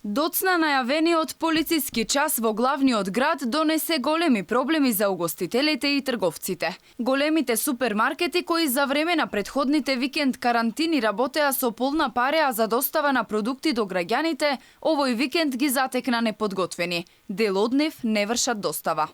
Доцна најавениот полициски час во главниот град донесе големи проблеми за угостителите и трговците. Големите супермаркети кои за време на претходните викенд карантини работеа со полна пареа за достава на продукти до граѓаните, овој викенд ги затекна неподготвени. Дел од нив не вршат достава.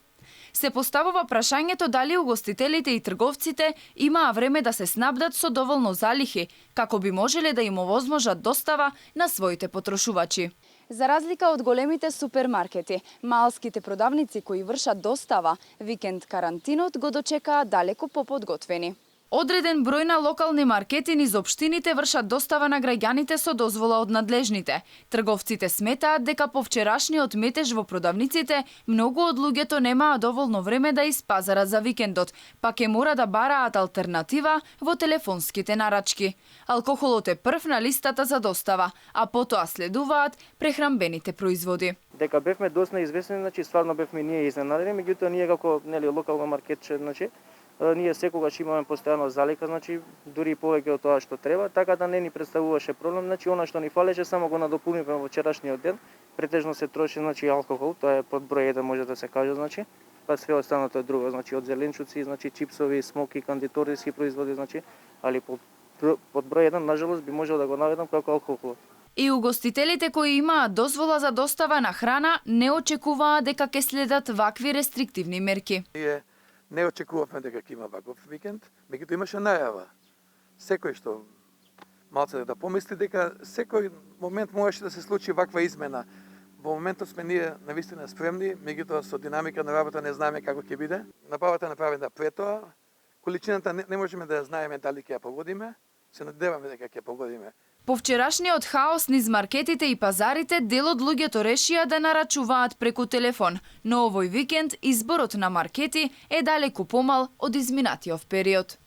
Се поставува прашањето дали угостителите и трговците имаа време да се снабдат со доволно залихи, како би можеле да им овозможат достава на своите потрошувачи. За разлика од големите супермаркети, малските продавници кои вршат достава, викенд карантинот го дочекаа далеку поподготвени. Одреден број на локални маркети низ општините вршат достава на граѓаните со дозвола од надлежните. Трговците сметаат дека по вчерашниот метеж во продавниците, многу од луѓето немаа доволно време да испазарат за викендот, па ќе мора да бараат алтернатива во телефонските нарачки. Алкохолот е прв на листата за достава, а потоа следуваат прехранбените производи. Дека бевме доста известни, значи стварно бевме ние изненадени, меѓутоа ние како локално маркетче, значи ние секогаш имаме постојано залика, значи дури повеќе од тоа што треба, така да не ни представуваше проблем, значи она што ни фалеше само го надополнивме во вчерашниот ден. Претежно се троши значи алкохол, тоа е под број 1 може да се каже, значи, па све останато е друго, значи од зеленчуци, значи чипсови, смоки, кандиториски производи, значи, али под број 1 нажалост би можел да го наведам како алкохол. И угостителите кои имаат дозвола за достава на храна не очекуваа дека ќе следат вакви рестриктивни мерки. Не очекувавме дека ќе има ваков викенд, меѓутоа имаше најава. Секој што малце да помисли дека секој момент можеше да се случи ваква измена. Во моментот сме ние навистина спремни, меѓутоа со динамика на работа не знаеме како ќе биде. Набавата направена пред тоа, количината не можеме да ја знаеме дали ќе ја погодиме, се надеваме дека ќе ја погодиме. По вчерашниот хаос низ маркетите и пазарите, дел од луѓето решија да нарачуваат преку телефон, но овој викенд изборот на маркети е далеку помал од изминатиот период.